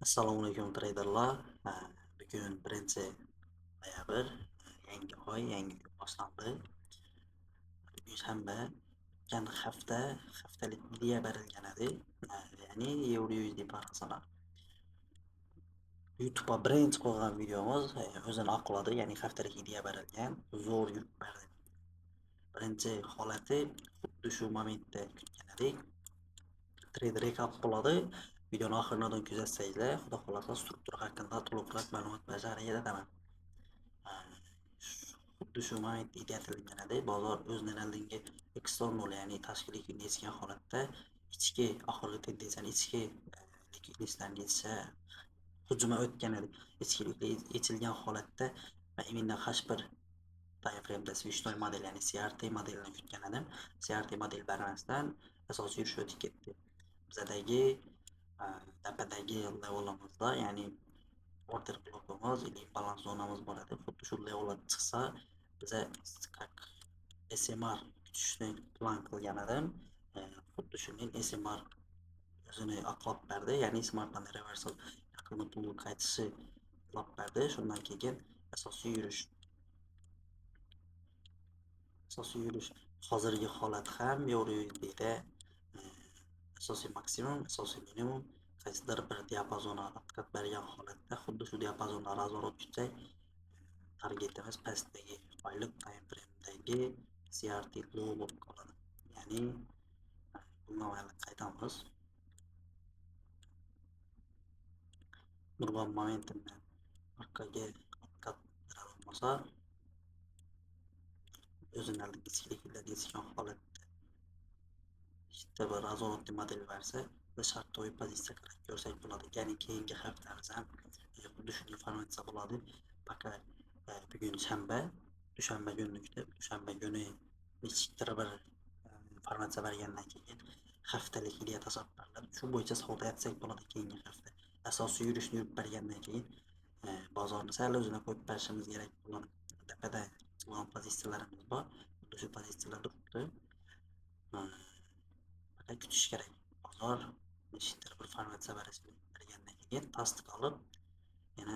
Assalomu alaykum treyderlar. Bugun 1 yangi oy, yangi kun boshlandi. Bugun shanba. O'tgan hafta haftalik videoya berilgan edi. Ya'ni Euro bahonalar. YouTube'a birinchi qo'ygan videomiz o'zini oqladi, ya'ni haftalik videoya berilgan. Zo'r yurib berdi. Birinchi holati xuddi shu momentda kutgan edik. Trade rekap bo'ladi. Videoni oxiridan kuzatsanglar, xudo xolasa struktura haqida to'liqroq ma'lumot berishar etaman. Xuddi shu momentda idea edi. Bozor o'zining oldingi eksternal, ya'ni tashkiliy kunga holatda ichki oxirgi tendensiyani ichki likvidliklarni yetisha hujuma o'tgan edi. Ichki yechilgan holatda va именно H1 diaframda switch model, ya'ni CRT modelini kutgan edim. CRT model bermasdan asosiy yurish o'tib ketdi. Bizadagi tepadagi levelimizda, ya'ni order blokimiz или balans zonamiz bor edi. Xuddi shu levelga chiqsa, biza как SMR kutishni plan qilgan edim. Xuddi shunday SMR o'zini oqlab berdi, ya'ni smartdan reversal yaqinni pulni qaytishi oqlab berdi. Shundan keyin asosiy yurish hozirgi holat ham EURUSDda asosiy maksimum, asosiy minimum qaysidir bir diapazon haqiqat bergan holatda xuddi shu diapazonda razvorot kutsak, targetimiz pastdagi oylik time frame'dagi CRT low bo'lib qoladi. Ya'ni bundan qaytamiz. Nurg'on momentumni orqaga haqiqat bo'lmasa, o'zini oldingi ichkiliklar yetishgan holatda ikkita bir razvorotli model bersa, biz shartli pozitsiya qilib ko'rsak bo'ladi. Ya'ni keyingi haftamiz ham xuddi shunday informatsiya bo'ladi. Faqat bugun shanba, dushanba kunni kutib, dushanba kuni nechikdir bir informatsiya bergandan keyin haftalik idea tasavvur beriladi. Shu bo'yicha savdo etsak bo'ladi keyingi hafta. Asosiy yurishni yurib bergandan keyin bozorni sal o'zini qo'yib berishimiz kerak bo'ladi. Tepada chiqqan pozitsiyalarimiz bor. Xuddi shu pozitsiyalar turibdi. Faqat kutish kerak. Bozor nechikdir bir informatsiya bergandan keyin tasdiq olib, yana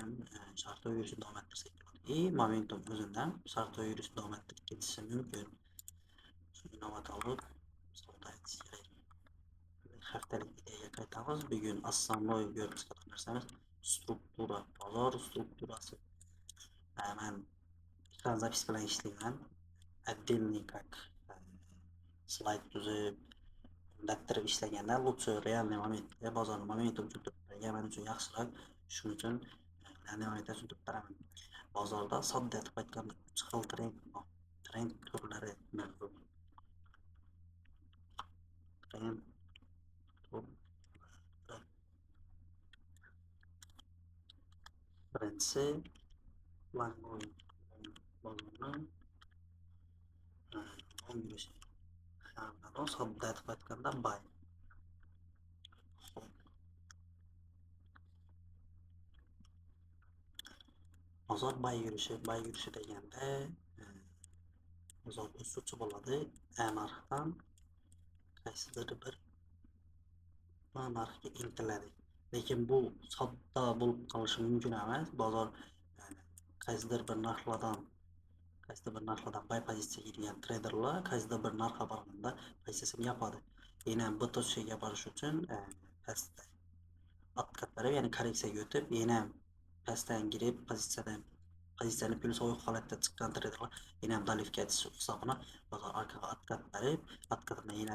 shartli yurishni davom ettirsak bo'ladi. Momentum o'zidan shartli yurishni davom ettirib ketishi mumkin. Shuni inobat olib savdo etish kerak. Haftalik videoga qaytamiz. Bugun основной ko'rib chiqadigan narsamiz struktura, bozor strukturasi. Men ekran zapis bilan ishlayman. Отдельный как slayd tuzib, dattirib ishlaganda lучше реальный momentda bozorni momentum tushuntirib bergan men uchun yaxshiroq. Shuning uchun reальный momentda tushuntirib beraman. Bozorda sodda aytib aytganda 3 xil trend turlari mavjud. Trend turlari. Birinchisi long bozorni long yurishi. Hammadan sodda aytib aytganda buy. Bozor buy yurishi deganda bozor o'suvchi bo'ladi. Narxdan qaysidir bir narxga intiladi. Lekin bu sodda bo'lib qolishi mumkin emas. Bozor qaysidir bir narxlardan buy pozitsiyaga kirgan treyderlar qaysidir bir narxga borganda pozitsiyasini yopadi. Yana bu to'sishga borish uchun pastda откат berib, ya'ni korreksiyaga o'tib, yana pastdan kirib pozitsiyani plyusovый holatda chiqqan treyderlar yana dolivga ketish hisobini bozor orqaga откат berib, откатdan yana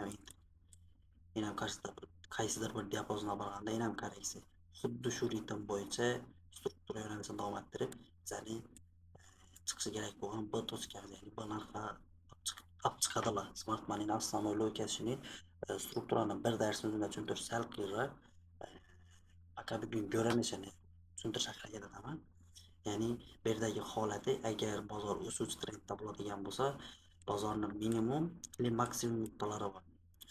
qaysidir bir diapazonga borganda yana korreksiya. Xuddi shu ritm bo'yicha struktura yo'nalishini davom ettirib, bizani chiqishi kerak bo'lgan bir tochkamiz, ya'ni bu narxga olib chiqadilar. Smart moneyni основной loyikasini strukturani bir dars o'zida tushuntirish sal qiyinroq. Faqat bugun ko'rinishini tushuntirish haqida gapiraman. Ya'ni bu yerdagi holati, agar bozor o'suvchi trendda bo'ladigan bo'lsa, bozorning minimum va maksimum nuqtalari bor.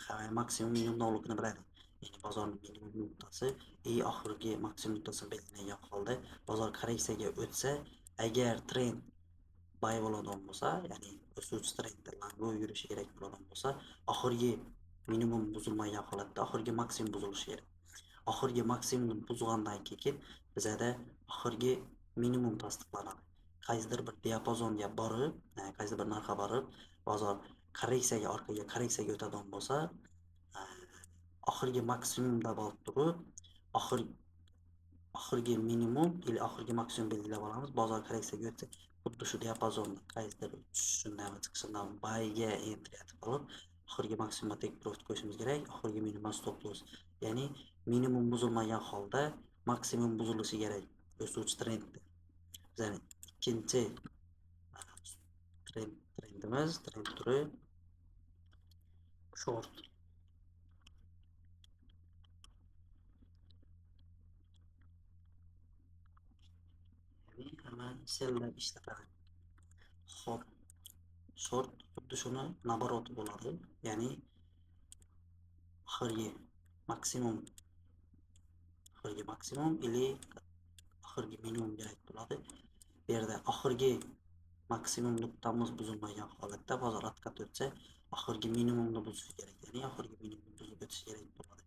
Hamma maksimum minimum nolligini biladi. Ya'ni bozorning minimum nuqtasi oxirgi maksimum nuqtasini belgilagan holda bozor korreksiyaga o'tsa, agar trend buy bo'ladigan bo'lsa, ya'ni o'suvchi trendda long yurishi kerak bo'ladigan bo'lsa, oxirgi minimum buzilmagan holatda oxirgi maksimum buzilishi kerak. oxirgi maksimumni buzgandan keyin bizada oxirgi minimum tasdiqlanadi. Qaysidir bir diapazonga borib, qaysidir bir narxga borib, bozor orqaga korreksiyaga o'tadigan bo'lsa, oxirgi maksimumda bo'lib turib, oxirgi minimum yoki oxirgi maksimum belgilab olamiz. Bozor korreksiyaga o'tsa, xuddi shu diapazonni qaysidir tushishundan chiqishidan buyga entry etib olib, oxirgi maksimumga take profit qo'yishimiz kerak. Oxirgi minimum stop loss. Ya'ni minimum buzilmagan holda maksimum buzilishi kerak o'suvchi trendda. Bizning ikkinchi trendimiz, trend turi short. Ya'ni hamma sellab ishlatadi. Xo'p, short xuddi shuni naboroti bo'ladi. Ya'ni oxirgi maksimum ili oxirgi minimum kerak bo'ladi. Bu yerda oxirgi maksimum nuqtamiz buzilmagan holatda bozor откат o'tsa, oxirgi minimumni buzishi kerak. Ya'ni oxirgi minimumni buzib o'tishi kerak bo'ladi.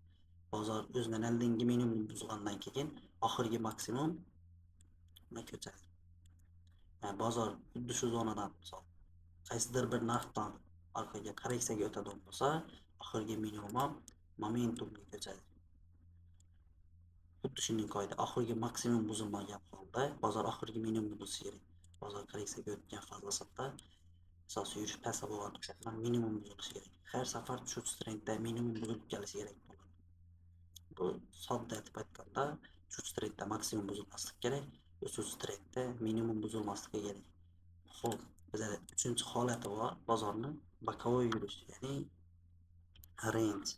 Bozor o'zidan oldingi minimumni buzgandan keyin oxirgi maksimum ko'chadi. Bozor xuddi shu zonadan, misol, qaysidir bir narxdan orqaga korreksiyaga o'tadigan bo'lsa, oxirgi minimum momentumga ko'chadi. Xuddi shunday qoida. Oxirgi maksimum buzilmagan holda bozor oxirgi minimumni buzishi kerak. Bozor korreksiyaga o'tgan fazlasida asosiy yurish past bo'lgan o'xshatma minimum buzilishi kerak. Har safar tushuvchi trendda minimum buzilib kelishi kerak bo'ladi. Bu sodda aytib aytganda, tushuvchi trendda maksimum buzilmasligi kerak, o'suvchi trendda minimum buzilmasligi kerak. Xo'p, bizda uchinchi holati bor, bozorni bokovoy yurish, ya'ni range.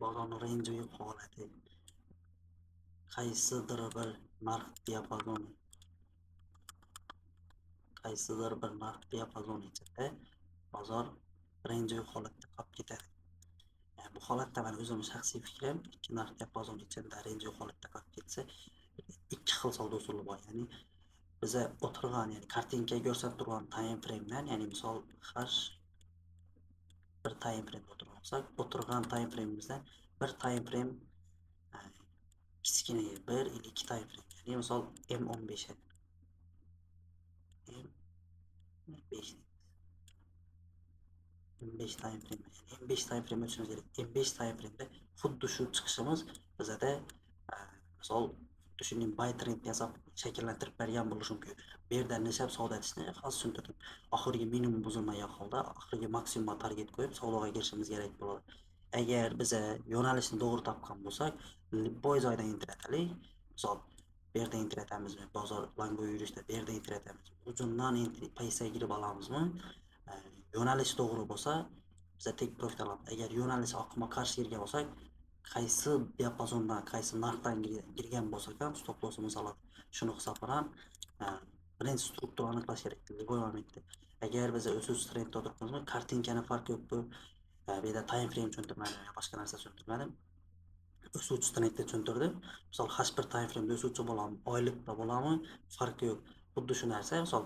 Bozorni range holati. Qaysidir bir narx diapazoni ichida bozor range holatda qolib ketadi. Bu holatda men o'zim shaxsiy fikrim, ikki narx diapazoni ichida range holatda qolib ketsa, ikki xil savdo usuli bor. Ya'ni biza o'tirgan, ya'ni kartinkaga ko'rsatib turgan time frame'dan, ya'ni misol har bir time frame o'tirgansak, o'tirgan time frame'imizdan bir time frame kichkina bir yoki ikki time frame. Ya'ni misol M15 M5 time frame. M5 time frame o'tishimiz kerak. M5 time frame'da xuddi shu chiqishimiz bizada misol xuddi shunday buy trend yasab shakllantirib bergan bo'lishi mumkin. Bu yerda nishab savdo etishni hozir tushuntirdim. Oxirgi minimum buzilmagan holda oxirgi maksimumga target qo'yib savdoga kirishimiz kerak bo'ladi. Agar biza yo'nalishni to'g'ri topgan bo'lsak, boy joydan intratalik. Misol bu yerda intratamizmi? Bozor lango yurishda bu yerda intratamizmi? Hujumdan paysaga kirib olamizmi? Yo'nalish to'g'ri bo'lsa, biza take profit olamiz. Agar yo'nalish oqimga qarshi kirgan bo'lsak, qaysi diapazondan, qaysi narxdan kirgan bo'lsak ham stop lossimiz oladi. Shuni hisobdan birinchi strukturani aniqlash kerak любой momentda. Agar biza o'suvchi trendda o'tiribmizmi, kartinkani farqi yo'q bu. Bu yerda time frame tushuntirmadim, boshqa narsa tushuntirmadim. O'suvchi trendda tushuntirdim. Misol H1 time frame o'suvchi bo'ladimi, oylikda bo'ladimi, farqi yo'q. Xuddi shu narsa, misol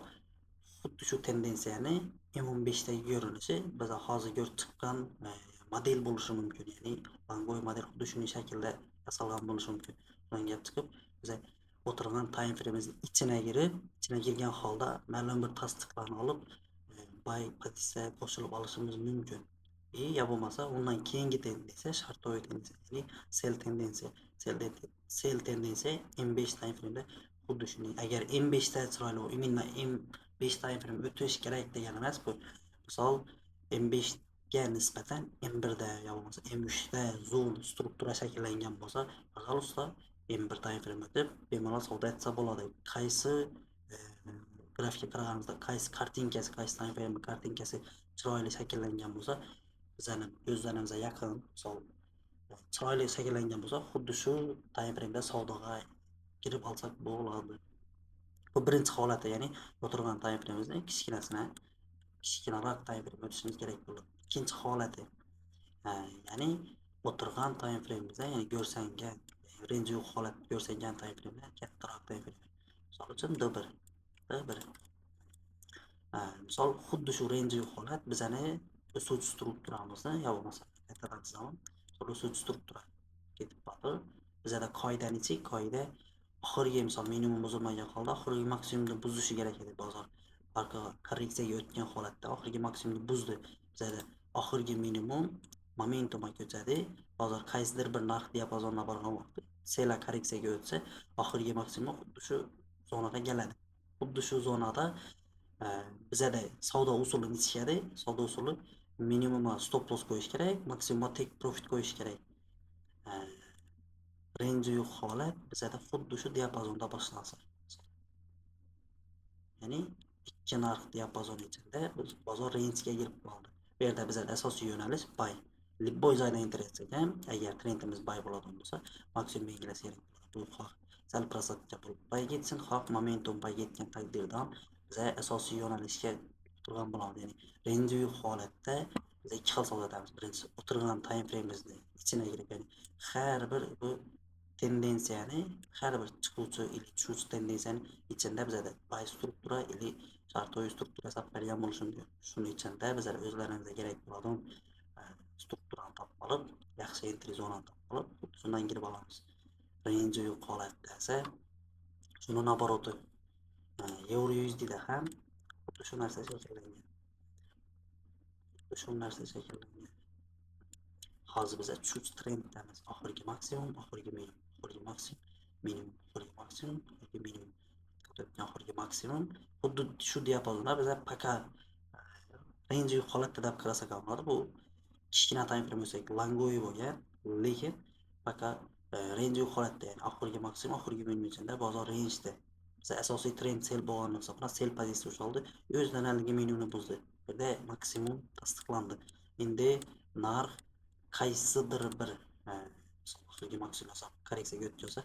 xuddi shu tendensiyani M15dagi ko'rinishi biza hozir ko'rib chiqqan model bo'lishi mumkin. Ya'ni Langoy model xuddi shunday shaklda yasalgan bo'lishi mumkin. Bundan kelib chiqib, biza o'tirgan time frame'imizning ichine girgan holda ma'lum bir tasdiqlarni olib, buy pozitsiyaga qo'shilib olishimiz mumkin. Ya bo'lmasa, undan keyingi tendensiya shartnoy tendensiya, ya'ni sell tendensiya M5 time frame'da xuddi shunday. Agar M5 da chiroyli, imенно M5 time frame o'tish kerak degani emas bu. Misol M5 ga nisbatan M1 da yo bo'lmasa M3 da zoom struktura shakllangan bo'lsa, pожалуйста, M1 time frame o'tib bemalol savdo etsa bo'ladi. Qaysi grafikga qaraganimizda qaysi kartinkasi, qaysi time frame kartinkasi chiroyli shakllangan bo'lsa, bizning ko'zlarimizga yaqin, misol chiroyli shakllangan bo'lsa, xuddi shu time frame da savdoga kirib olsak bo'ladi. Bu birinchi holati, ya'ni o'tirgan time frame'imizni kichkinaroq time frame o'tishimiz kerak bo'ladi. Ikkinchi holati, ya'ni o'tirgan time frame'imizda, ya'ni ko'rsangan range yo'q holat ko'rsangan time frame'da kattaroq time frame. Misol uchun D1. Misol xuddi shu range yo'q holat bizani o'suvchi strukturamizni yo bo'lmasa qaytadan chizaman. Xulosa struktura ketib qoldi. Bizada qoidani ichik, qoida oxirgi misol minimum buzilmagan holda oxirgi maksimumni buzishi kerak edi bozor. Farqi korreksiyaga o'tgan holatda oxirgi maksimumni buzdi. Bizada oxirgi minimum momentumga ko'chadi. Bozor qaysidir bir narx diapazonida borgan vaqtda sela korreksiyaga o'tsa, oxirgi maksimum xuddi shu zonaga keladi. Xuddi shu zonada bizada savdo usulini ichishadi. Savdo usuli minimumga stop loss qo'yish kerak, maksimumga take profit qo'yish kerak. Range yo'q holat bizada xuddi shu diapazonda boshlansa. Ya'ni ikki narx diapazoni ichida bozor range'ga kirib qoldi. Bu yerda bizada asosiy yo'nalish buy. Любой joydan interaksiya ham agar trendimiz buy bo'ladigan bo'lsa, maksimum belgilasa kerak bo'ladi. Bu xoh sal prosentga bo'lib buy ketsin, xoh momentum buy ketgan taqdirda ham biza asosiy yo'nalishga turgan bo'ladi. Ya'ni range yo'q holatda biz ikki xil savdo qilamiz. Birinchisi o'tirgan time frame'imizni ichine kirib, ya'ni har bir bu tendensiyani, har bir chiquvchi или tushuvchi tendensiyani ichida bizada buy struktura или shartli struktura hisob bergan bo'lishi mumkin. Shuni ichida bizlar o'zlarimizga kerak bo'ladigan strukturani topib olib, yaxshi entry zonani topib olib, shundan kirib olamiz. Range yo'q holatda esa shuni naboroti Euro USDda ham xuddi shu narsa shakllangan. Shu narsa shakllangan. Hozir biz tushuvchi trenddamiz. Oxirgi maksimum, oxirgi minimum, oxirgi maksimum, minimum, oxirgi maksimum, oxirgi minimum. Oxirgi maksimum. Xuddi shu diapazonda biz paka range yo'q holatda deb qarasak bo'ladi. Bu kichkina time frame bo'lsa, langoy bo'lgan, lekin paka range yo'q holatda, ya'ni oxirgi maksimum, oxirgi minimum ichida bozor range'da. Biz asosiy trend sell bo'lgan hisobda sell pozitsiya ushaldi. O'zidan haligi minimumni buzdi. Burada maksimum tasdiqlandi. Endi narx qaysidir bir oxirgi maksimum korreksiyaga o'tsa,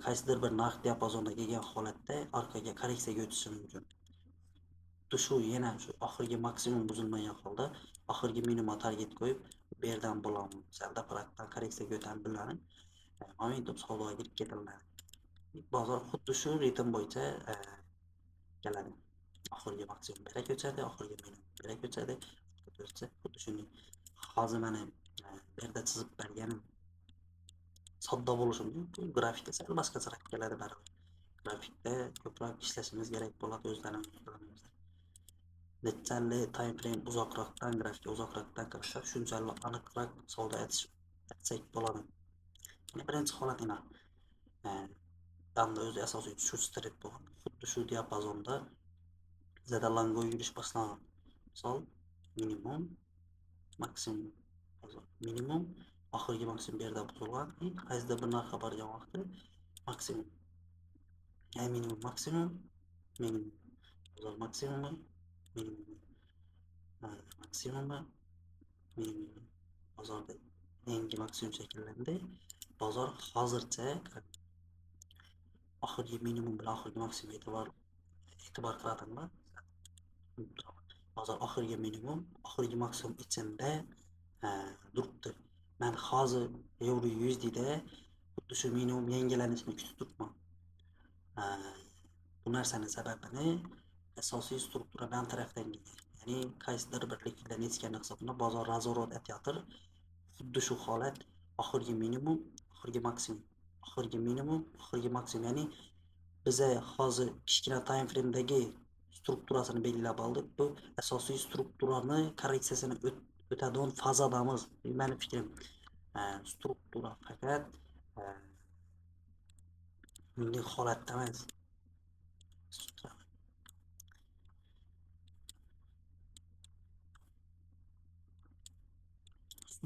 qaysidir bir narx diapazoniga kelgan holatda orqaga korreksiyaga o'tishi mumkin. Shu yana shu oxirgi maksimum buzilmagan holda oxirgi minimum target qo'yib, bu yerdan bo'ladi. Salda paratdan korreksiyaga o'tgan bilan momentum savdoga kirib ketiladi. Bozor xuddi shu ritm bo'yicha keladi. Oxirgi maksimum berib o'tadi, oxirgi minimum berib o'tadi. Xuddi shuni hozir mana bu yerda chizib berganim sodda bo'lishi mumkin. Grafikda sal boshqacharoq keladi baribir. Grafikda ko'proq ishlashimiz kerak bo'ladi o'zlarimizga. Nechali time frame uzoqroqdan grafikka uzoqroqdan qarashsak, shunchalik aniqroq savdo etsak bo'ladi. Birinchi holatini o'zi asosiy tushish trend bo'lgan. Xuddi shu diapazonda bizada lango yurish boshlangan. Misol minimum, maksimum, minimum, oxirgi maksimum bu yerda buzilgan. Qaysidir bir narxga borgan vaqtda maksimum, minimum, maksimum, minimum, bozor maksimumi, minimum, maksimumi, minimum, bozorda yangi maksimum shakllandi. Bozor hozircha oxirgi minimum bilan oxirgi maksimum e'tibor qiladimi? Bozor oxirgi minimum, oxirgi maksimum ichida turibdi. Men hozir Euro USDda xuddi shu minimum yangilanishini kutib turibman. Bu narsaning sababini asosiy struktura bilan tarafdan kelgan. Ya'ni qaysidir bir likviddan yetgan hisobida bozor razvorot etyotir. Xuddi shu holat oxirgi minimum, oxirgi maksimum, oxirgi minimum, oxirgi maksimum. Ya'ni biza hozir kichkina time frame'dagi strukturasini belgilab oldik. Bu asosiy strukturani korreksiyasini o'tadigan fazadamiz. Mening fikrim, struktura faqat bunday holatda emas.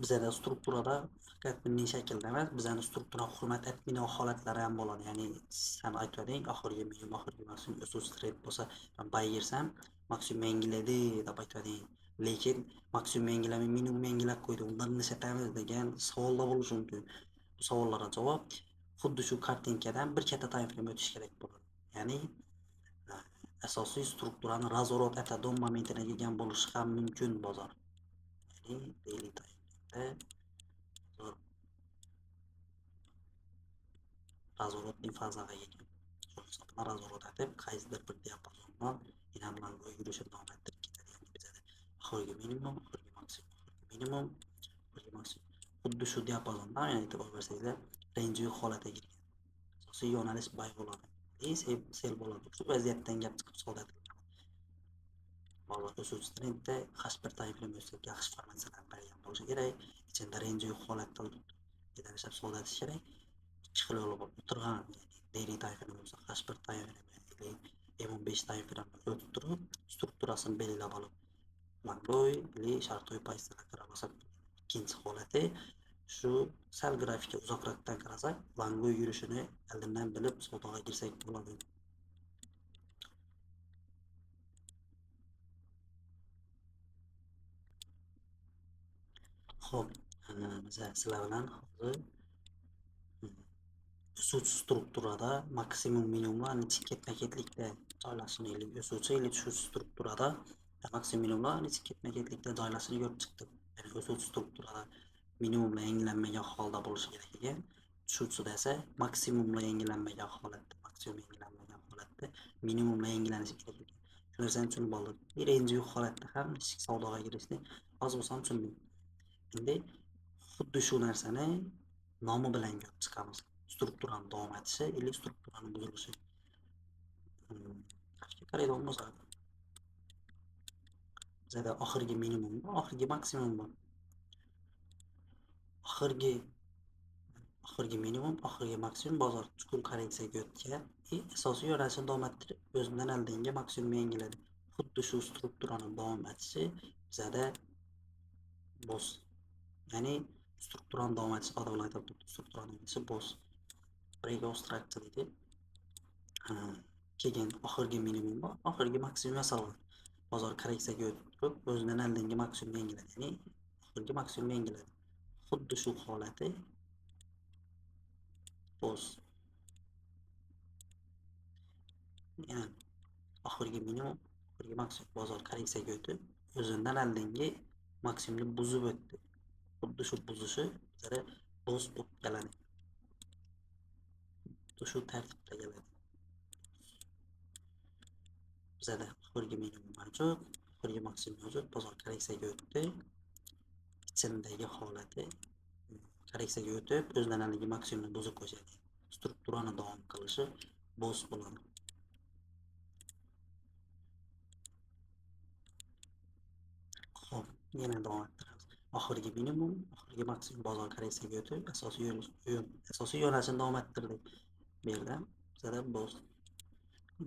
Bizada strukturada faqat bunday shaklda emas, bizani strukturani hurmat etmaydigan holatlari ham bo'ladi. Ya'ni sen aytading, oxirgi minimum, oxirgi maksimum o'sish trend bo'lsa, men buy yersam, maksimum yangiladi deb aytading. Lekin maksimum yangilamay minimum yangilab qo'ydi. Undan nima sotamiz degan savollar bo'lishi mumkin. Bu savollarga javob xuddi shu kartinkadan bir katta time frame o'tish kerak bo'ladi. Ya'ni asosiy strukturani razvorot etadigan momentga kelgan bo'lishi ham mumkin bozor. Ya'ni daily time razvorotning fazaga kelgan. Shu hisobda razvorot etib, qaysidir bir diapazondan yana bilan yurishni davom ettirib ketadi. Ya'ni bizada oxirgi minimum, oxirgi maksimum, oxirgi minimum, oxirgi maksimum. Xuddi shu diapazondan yana e'tibor bersangizlar, range yo'q holatga kirgan. Asosiy yo'nalish bay bo'ladi. Sel bo'ladi. Shu vaziyatdan gap chiqib chiqadi. Bozor o'suvchi trendda H1 time o'sib yaxshi formatsiyalar bergan bo'lishi kerak. Ichida range yo'q holatda yetarlicha savdo etish kerak. Ikki xil yo'li bor. O'tirgan daily time bo'lsa H1 time M15 time o'tib turib, strukturasini belgilab olib, Mangoy ili shartoy pozitsiyaga kira olsak, ikkinchi holati shu sal grafikka uzoqroqdan qarasak, Mangoy yurishini oldindan bilib savdoga girsak bo'ladi. Xo'p, biz sizlar bilan hozir o'suvchi strukturada maksimum minimumlarni ketma-ketlikda joylashishini, o'suvchi ili tushuvchi strukturada maksimum minimumlarni ketma-ketlikda joylashishini ko'rib chiqdik. Ya'ni o'suvchi strukturada minimumlar yangilanmagan holda bo'lishi kerak ekan. Tushuvchida esa maksimumlar yangilanmagan holatda, minimumlar yangilanishi kerak ekan. Shu narsani tushunib oldik. Range yo'q holatda ham savdoga kirishni oz bo'lsam tushundim. Endi xuddi shu narsani nomi bilan ko'rib chiqamiz. Strukturani davom etishi ili strukturani buzilishi. Qaraydigan bo'lsak, bizda oxirgi minimum bor, oxirgi maksimum bor. Oxirgi minimum, oxirgi maksimum bozor chuqur korreksiyaga o'tgan. Asosiy yo'nalishni davom ettirib, o'zidan oldingi maksimum yangiladi. Xuddi shu strukturani davom etishi bizda boz. Ya'ni strukturani davom etishi odamlar aytib, strukturani etishi boz. Breakout structure deydi. Keyin oxirgi minimum bor, oxirgi maksimum yasalgan. Bozor korreksiyaga o'tib, o'zidan oldingi maksimum yangiladi. Ya'ni oxirgi maksimum yangiladi. Xuddi shu holati boz. Yani oxirgi minimum, oxirgi maksimum bozor korreksiyaga o'tib, o'zidan oldingi maksimumni buzib o'tdi. Xuddi shu buzishi bizga boz bo'lib keladi. Shu tartibda keladi. Bizda oxirgi minimum mavjud, oxirgi maksimum mavjud, bozor korreksiyaga o'tdi. Ichindagi holati korreksiyaga o'tib, o'zidan oldingi maksimumni buzib qo'yadi. Strukturani davom qilishi boz bo'ladi. Xo'p, yana davom ettiramiz. Oxirgi minimum, oxirgi maksimum bozor korreksiyaga o'tib, asosiy yo'nalishni davom ettirdik. Bu yerda bizda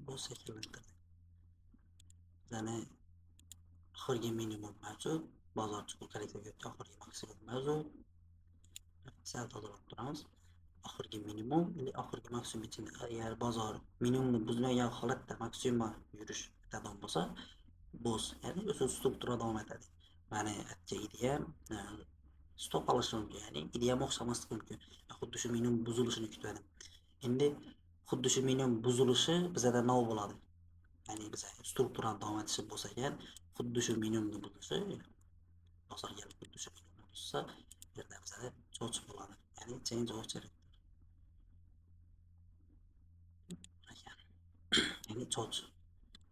boz shakllantirdik. Ya'ni oxirgi minimum mavjud, bozor chuqur korreksiyaga o'tdi, oxirgi maksimum mavjud. Sal tozalab turamiz. Oxirgi minimum ili oxirgi maksimum ichida agar bozor minimumni buzmagan holatda maksimumga yurish davom bo'lsa, boz, ya'ni o'sha struktura davom etadi. Ma'ni aytgan ideyam stop olishi mumkin, ya'ni ideyam o'xshamasligi mumkin. Xuddi shu minimum buzilishini kutadi. Endi xuddi shu minimum buzilishi bizda nima bo'ladi? Ya'ni biz strukturani davom etishi bo'lsa ekan, xuddi shu minimumni buzilishi, bozor kelib xuddi shu minimumni buzsa, yerda bizda cho'ch bo'ladi. Ya'ni change of direction. Ya'ni cho'ch.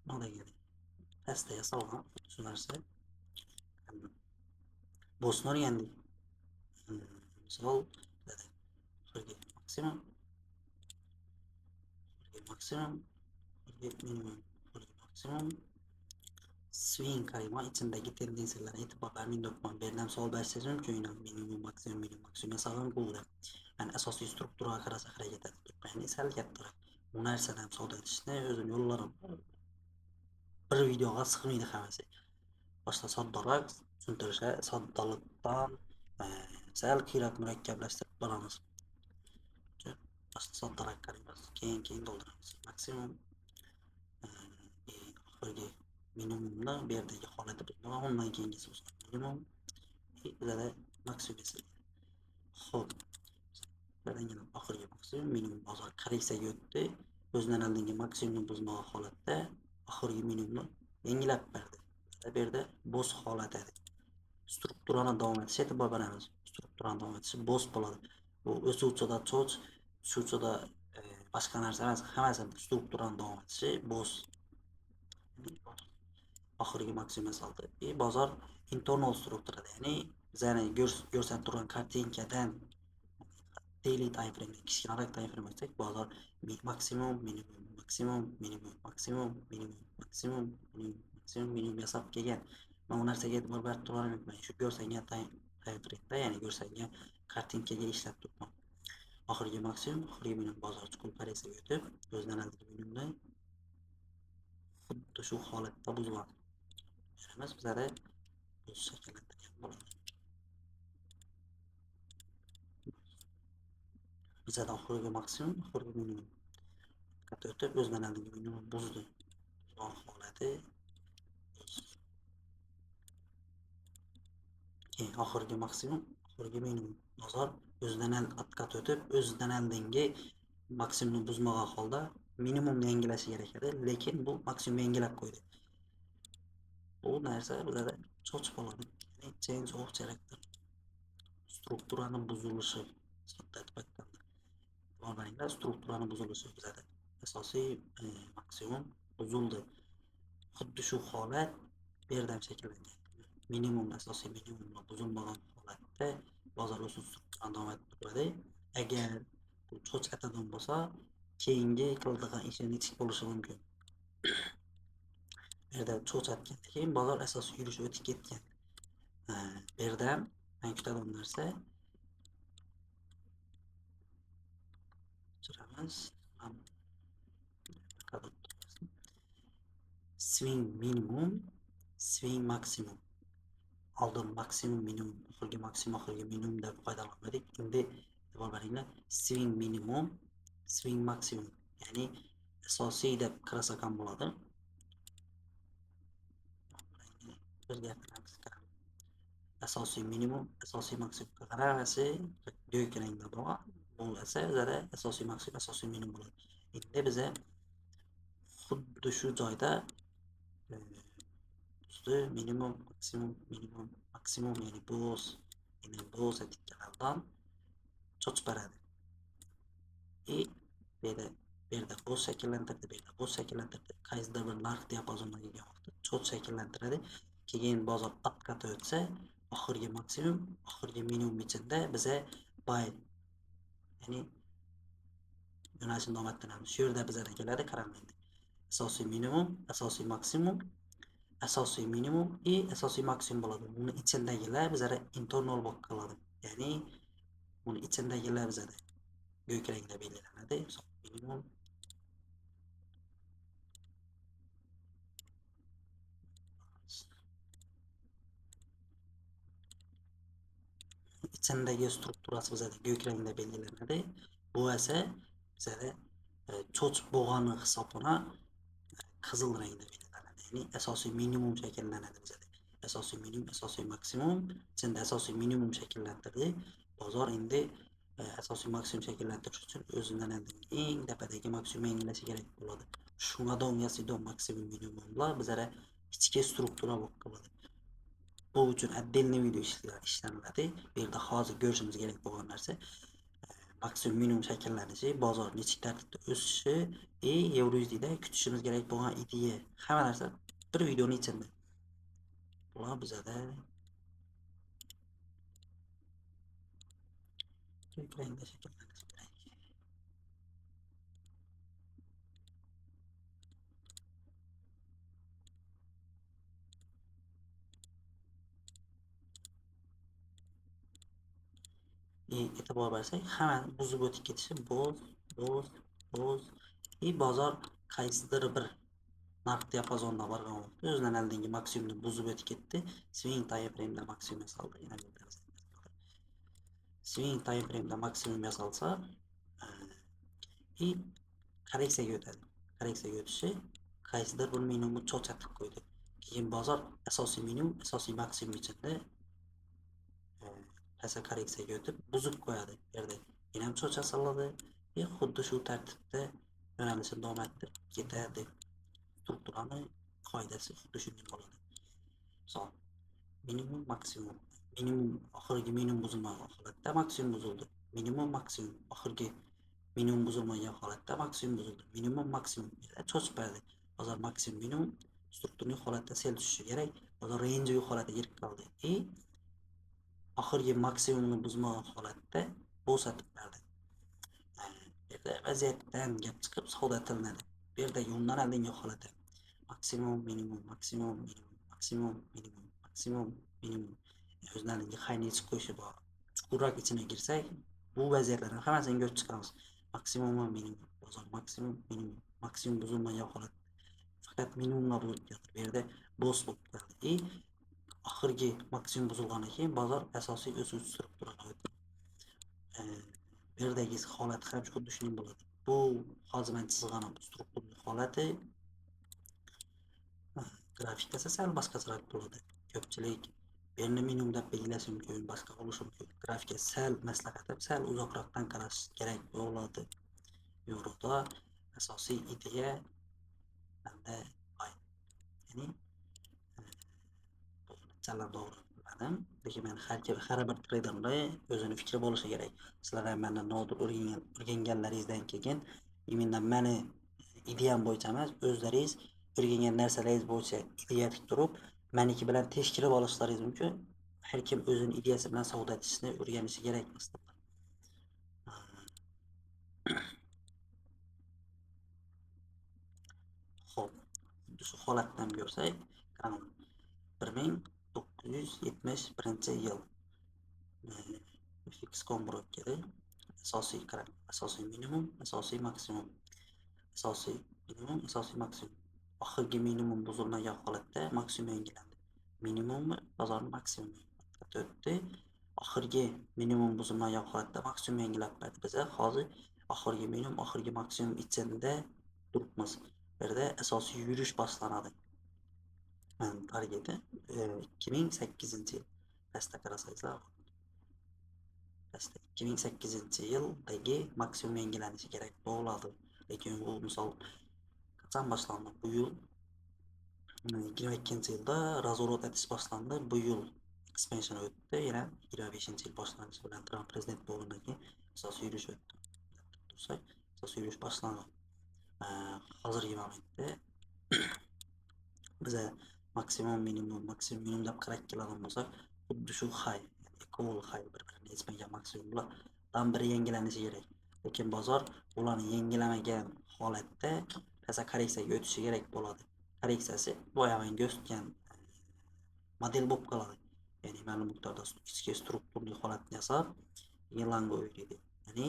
Nima degani? Pastda yasalgan shu narsa. Bo'sni o'rgandik. Misol oxirgi maksimum, minimum, maksimum swing qarayman, ichindagi tendensiyalarga e'tibor bermang do'kon. Bu yerdan savol berishingiz mumkin. Minimum, maksimum yasalgan bo'ldi. Yani asosiy strukturaga qarasa harakat etib, ya'ni sal kattaroq. Bu narsadan savdo etishni o'zim yo'llarim bir videoga sig'maydi hammasi. Boshqa soddaroq tushuntirishga, soddalikdan sal kerak murakkablashtirib boramiz. Boshqa soddaroq qaraymiz, keyin to'ldiramiz. Maksimum oxirgi minimumni bu yerdagi holati bilmagan, undan keyingisi bo'lsa minimum, bizada maksimum yasalgan. Xo'p, birinchidan oxirgi maksimum, minimum bozor korreksiyaga o'tdi. O'zidan oldingi maksimumni buzmagan holatda oxirgi minimumni yangilab berdi. Bu yerda bo'z holat edi. Strukturani davom etishi e'tibor beramiz. Strukturani davom etishi bo'z bo'ladi. Bu o'suvchida cho'ch, tushuvchida boshqa narsa emas, hammasi strukturani davom etishi bo'z. Oxirgi maksimum yasaldi. Bozor internal strukturada, ya'ni bizani ko'rsatib turgan kartinkadan daily time frame kichkinaroq time frame olsak, bozor maksimum minimum maksimum minimum maksimum minimum maksimum minimum maksimum minimum yasab kelgan. Men bu narsaga e'tibor berib turolmayman. Shu ko'rsangan time frameda, ya'ni ko'rsangan kartinkaga ishlab turibman. Oxirgi maksimum, oxirgi minimum bozor chuqur koreksiyaga o'tib, o'zidan oldingi minimumni xuddi shu holatda buziladi. Emas bizada buz shakllantirgan bo'ladi. Bizada oxirgi maksimum, oxirgi minimum qat o'tib, o'zidan oldingi minimum buzdi. Buzgan holati oxirgi maksimum, oxirgi minimum. Bozor o'zidan qat o'tib, o'zidan oldingi maksimumni buzmagan holda minimumni yangilashi kerak edi, lekin bu maksimumni yangilab qo'ydi. Bu narsa bizada cho'chib qoladi. Ya'ni change of character. Strukturaning buzilishi sodda aytganda. Normalda strukturaning buzilishi bizada asosiy maksimum buzildi. Xuddi shu holat bu yerda ham shakllangan. Minimum, asosiy minimumlar buzilmagan holatda bozor o'z strukturani davom ettiradi. Agar bu cho'chqatadan bo'lsa, keyingi qiladigan ishi nechik bo'lishi mumkin. Bu yerda cho'chatgandan keyin bozor asosiy yurishi o'tib ketgan. Bu yerda ham men kutadigan narsa swing minimum, swing maksimum. Oldin maksimum minimum, oxirgi maksimum, oxirgi minimum deb foydalanmadik. Endi e'tibor beringlar, swing minimum, swing maksimum. Ya'ni asosiy deb qarasak ham bo'ladi. Bir gapiramiz. Asosiy minimum, asosiy maksimum. Hammasi ko'k rangda bo'lgan. Bu esa bizada asosiy maksimum, asosiy minimum bo'ladi. Endi biza xuddi shu joyda minimum, maksimum, minimum, maksimum, ya'ni bo'z, ya'ni bo'z etikkalardan cho'chib beradi. Bu yerda bo'z shakllantirdi, bu yerda bo'z shakllantirdi. Qaysidir bir narx diapazoniga kelgan vaqtda cho'ch shakllantiradi. Keyin bozor qat o'tsa, oxirgi maksimum, oxirgi minimum ichida biza buy, ya'ni yo'nalishni davom ettiramiz. Shu yerda bizada keladi, qaranglar. Asosiy minimum, asosiy maksimum, asosiy minimum asosiy maksimum bo'ladi. Buni ichidagilar bizada internal bo'lib qoladi. Ya'ni buni ichidagilar bizada ko'k rangda belgilanadi. Minimum ichindagi strukturasi bizada ko'k rangda belgilanadi. Bu esa bizada cho'chib bo'lgani hisoblanadi, qizil rangda belgilanadi. Ya'ni asosiy minimum shakllanadi bizada. Asosiy minimum, asosiy maksimum, ichida asosiy minimum shakllantirdi. Bozor endi asosiy maksimum shakllantirish uchun o'zidan eng tepadagi maksimum yangilashi kerak bo'ladi. Shunga davom yasidon maksimum minimumlar bizada ichki struktura bo'lib qoladi. Bu uchun отдельный video ishlanadi. Bu yerda hozir ko'rishimiz kerak bo'lgan narsa maksimum minimum shakllanishi, bozor nechik tartibda o'sishi, EuroUSDda kutishimiz kerak bo'lgan ideya. Hamma narsa bir videoning ichida. Bular bizada ko'k rangda shakllanishi kerak. E'tibor bersak, hamma buzib o'tib ketishi bo'z. Bozor qaysidir bir narx diapazonida borgan vaqtda o'zidan oldingi maksimumni buzib o'tib ketdi. Swing time frame'da maksimum yasaldi. Swing time frame'da maksimum yasalsa, koreksiyaga o'tadi. Koreksiyaga o'tishi qaysidir bir minimumni cho'chatib qo'ydi. Keyin bozor asosiy minimum, asosiy maksimum ichida pasa koreksiyaga o'tib buzib qo'yadi. Bu yerda yana ham cho'cha soladi. Xuddi shu tartibda yo'nalishni davom ettirib ketadi. Strukturani qoidasi xuddi shunday bo'ladi. Misol, minimum, maksimum. Minimum, oxirgi minimum buzilmagan holatda maksimum buzildi. Minimum, maksimum, oxirgi minimum buzilmagan holatda maksimum buzildi. Minimum, maksimum cho'chib berdi. Bozor maksimum, minimum strukturning holatda sel tushishi kerak. Bozor range holatga kirib qoldi. oxirgi maksimumni buzmagan holatda bo'satib berdi. Bu yerda vaziyatdan gap chiqib savdo qilinadi. Bu yerda yo'naladigan holati maksimum, minimum, maksimum, minimum, maksimum, minimum, maksimum, minimum. O'zlarining qayni chiqib qo'yishi bor. Chuqurroq ichine girsak, bu vaziyatlarni hammasini ko'rib chiqamiz. Maksimum va minimum, bozor maksimum, minimum, maksimum buzilmagan holat. Faqat minimumga buzilib keldi. Bu yerda bo'sh bo'lib qoldi. Oxirgi maksimum buzilgandan keyin bozor asosiy o'sish strukturaga o'tdi. Bu yerdagi holat ham xuddi shunday bo'ladi. Bu hozir men chizgan strukturli holati grafikda esa sal boshqacharoq bo'ladi. Ko'pchilik endi minimum deb belgilashi mumkin, boshqa bo'lishi mumkin. Grafikka sal maslahatim, sal uzoqroqdan qarash kerak bo'ladi. Yevroda asosiy ideya bunda ya'ni chala to'g'ri biladim. Lekin men har bir treyderda o'zini fikri bo'lishi kerak. Sizlar ham mendan nodir o'rganganlaringizdan keyin mendan meni ideyam bo'yicha emas, o'zlaringiz o'rgangan narsalaringiz bo'yicha ideya tik turib, meniki bilan tekshirib olishlaringiz mumkin. Har kim o'zining ideyasi bilan savdo etishni o'rganishi kerak aslida. Xo'p, shu holatdan ko'rsak, qani 1971-yil fix kombrokeri asosiy minimum, asosiy maksimum, asosiy minimum, asosiy maksimum. Oxirgi minimum buzilmagan holatda maksimum yangilandi. Minimummi, bozor maksimumi o'tdi. Oxirgi minimum buzilmagan holatda maksimum yangilab berdi. Biz hozir oxirgi minimum, oxirgi maksimum ichida turibmiz. Bu yerda asosiy yurish boshlanadi. Men targeti 2008-yil. Pastda qarasangizlar, 2008-yildagi maksimum yangilanishi kerak bo'ladi. Lekin bu misol qachon boshlandi? Bu yil 22-yilda razvorot etish boshlandi. Bu yil expansion o'tdi. Yana 25-yil boshlanishi bilan Trump prezident bo'lgandan keyin asosiy yurish o'tdi. Tursak, asosiy yurish boshlandi. Hozirgi momentda biza maksimum minimum deb qarab keladigan bo'lsak, xuddi shu high, equal high bir-birini yetmagan maksimumlardan biri yangilanishi kerak. Lekin bozor ularni yangilamagan holatda pasa korreksiyaga o'tishi kerak bo'ladi. Korreksiyasi boyaman ko'rsatgan model bo'lib qoladi. Ya'ni ma'lum miqdorda kichik strukturli holatni yasab, yilanga o'ylaydi. Ya'ni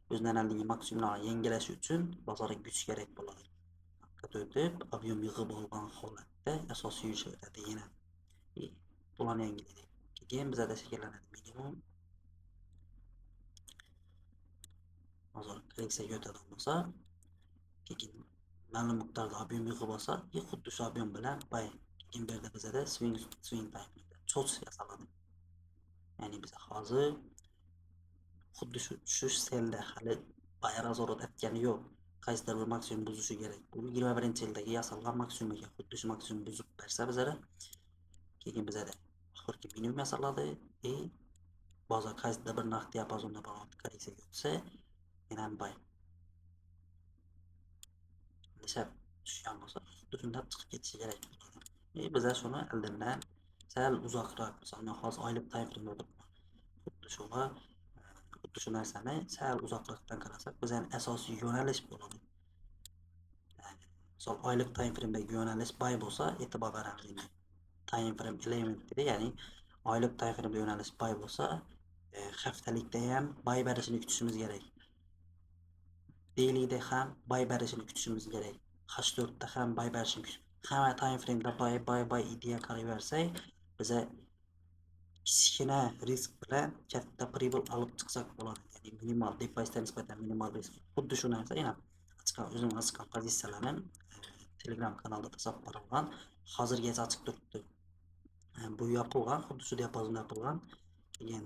o'zidan oldingi maksimumlarni yangilash uchun bozorga kuch kerak bo'ladi. O'tib, ob'yem yig'ib olgan holatda asosiy yurish o'tadi yana. Bularni yangilaydi. Keyin bizada shakllanadi minimum. Bozor korreksiyaga o'tadigan bo'lsa, keyin ma'lum miqdorda ob'yem yig'ib olsa, xuddi shu ob'yem bilan keyin bu yerda bizada swing time cho'ch yasaladi. Ya'ni biz hozir xuddi shu tushish selda hali razvorot etgani yo'q. Qaysidir bir maksimum buzishi kerak. Bu 21-yildagi yasalgan maksimum ekan. Xuddi shu maksimum buzib bersa bizada keyin bizada oxirgi minimum yasaladi. Bozor qaysidir bir narx diapazonda baland korreksiyaga o'tsa, yana bay. Nishab tushgan bo'lsa, xuddi shunday chiqib ketishi kerak bo'ladi. Biza shuni oldindan sal uzoqroq, masalan, hozir oylik time frame o'tiribman. Xuddi shu narsani sal uzoqroqdan qarasak, bizning asosiy yo'nalish bo'ladi. Misol oylik time frame'dagi yo'nalish bay bo'lsa, e'tibor beramiz. Time frame element dedi, ya'ni oylik time frame yo'nalish bay bo'lsa, haftalikda ham bay berishini kutishimiz kerak. Daily'da ham bay berishini kutishimiz kerak. H4da ham bay berishini hamma time frame'da bay ideya qaraversak, biza kichkina risk bilan katta pribul olib chiqsak bo'ladi. Ya'ni minimal depozitga nisbatan minimal risk. Xuddi shu narsa yana o'zim ochgan pozitsiyalarim Telegram kanalda tasavvur berilgan. Hozirgacha ochiq turibdi. Bu yopilgan, xuddi shu diapazonda yopilgan. Keyin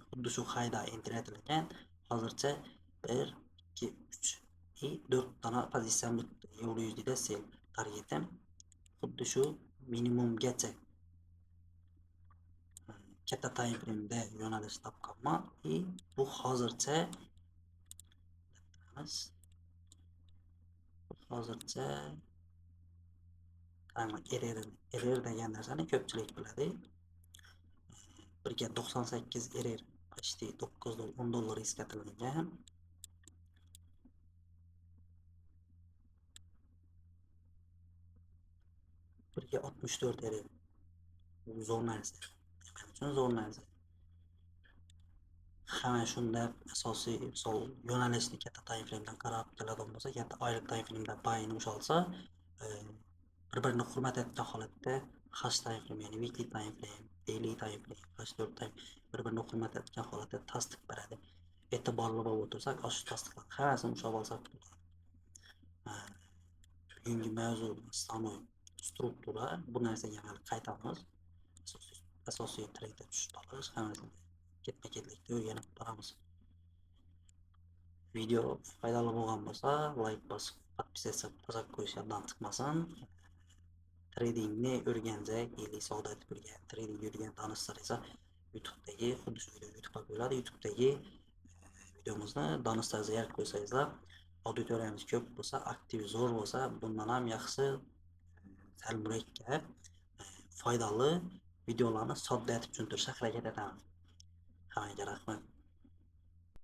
xuddi shu hayda enter etilgan. Hozircha 1 2 3 4 dona pozitsiyam turibdi. Euro USDda sell targetim xuddi shu minimumgacha katta time frame'da yo'nalish topganman. Bu hozircha error degan narsani ko'pchilik biladi. Birga 98 RR почти 10 dollar eskatilgan. Birga 64 RR. Bu zo'r narsa. Men uchun zo'r narsa. Hamma shunda asosiy misol yo'nalishni katta time framedan qarab keladigan bo'lsa, katta oylik time framedan buying ushalsa, bir-birini hurmat etgan holatda hash time frame, ya'ni weekly time frame, daily time frame, hash 4 time bir-birini hurmat etgan holatda tasdiq beradi. E'tiborli bo'lib o'tirsak, shu tasdiqlar hammasini ushlab olsak bo'ladi. Bugungi mavzu основной struktura. Bu narsaga hali qaytamiz. Asosiy trendga tushib olish hammasini ketma-ketlikda o'rganib boramiz. Video foydali bo'lgan bo'lsa, like bosib, podpisatsiya bosib qo'yish yoddan chiqmasin. Tradingni o'rgansak, yillik savdo etib yurgan, trading yurgan donistlar esa YouTube'dagi, xuddi shu video YouTube'ga qo'yiladi. YouTube'dagi videomizni donistlarga yaratib qo'ysangizlar, auditoriyamiz ko'p bo'lsa, aktiv zo'r bo'lsa, bundan ham yaxshi sal murakkab, foydali videolarni sodda etib tushuntirishga harakat etamiz. Hammaga rahmat.